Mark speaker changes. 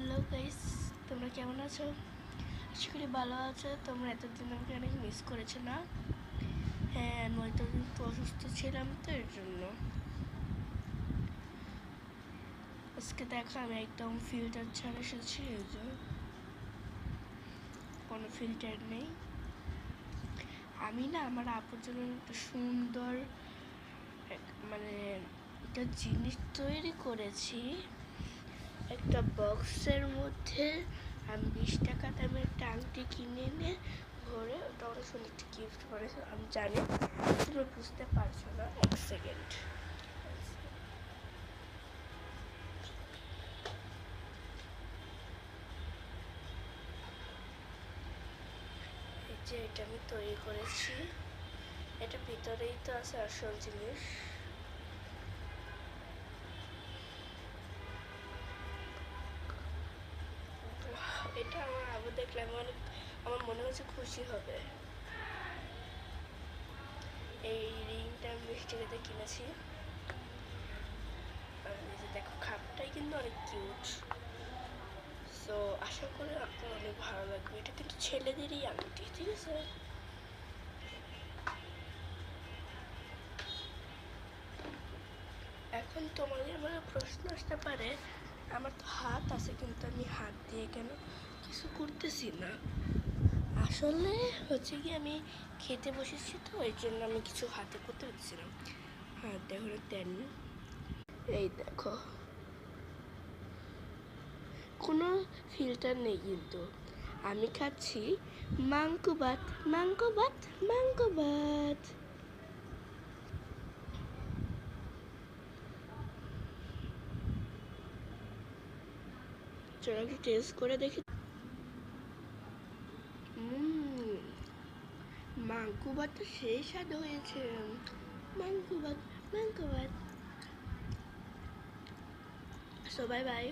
Speaker 1: Hello guys, তোমরা কেমন আছো? আশা করি ভালো আছো। তোমরা এতদিন আমাকে অনেক মিস করেছো না? হ্যাঁ, আমি এতদিন তো অসুস্থ ছিলাম, তো এর জন্য আজকে দেখো আমি একদম ফিল্টার ছাড়া এসেছি। এই যে কোনো ফিল্টার নেই। আমি না আমার আপুর জন্য একটা সুন্দর মানে একটা জিনিস তৈরি করেছি। একটা বক্সের মধ্যে আমি 20 টাকা দামের একটা আংটি কিনে এনে ঘরে ওটা অনেক সুন্দর একটা গিফট করেছে। আমি জানি তুমি বুঝতে পারছো না। এক সেকেন্ড, এই যে এটা আমি তৈরি করেছি। এটা ভিতরেই তো আছে আসল জিনিস। এটা আমার আবু দেখলে আমার মনে হচ্ছে খুশি হবে। এই রিংটা আমি মিষ্টিতে কিনেছি। আর এই যে দেখো খাপটাই কিন্তু অনেক কিউট। তো আশা করি আপনার অনেক ভালো লাগবে। এটা কিন্তু ছেলেদেরই আংটি, ঠিক আছে? এখন তোমাদের মানে প্রশ্ন আসতে পারে, আমার তো হাত আছে কিন্তু আমি হাত দিয়ে কেন কিছু করতেছি না? আসলে হচ্ছে কি, আমি খেতে বসেছি তো এই জন্য আমি কিছু হাতে করতে পারছি না। হাত দেখো দেন, এই দেখো কোনো ফিল্টার নেই কিন্তু আমি খাচ্ছি মাংকো ভাত, মাংকো ভাত, মাংকো ভাত। চলো একটু টেস্ট করে দেখি। মাংকো ভাত তো সেই স্বাদ হয়েছে। মাংকো ভাত, মাংকো ভাত। So bye bye.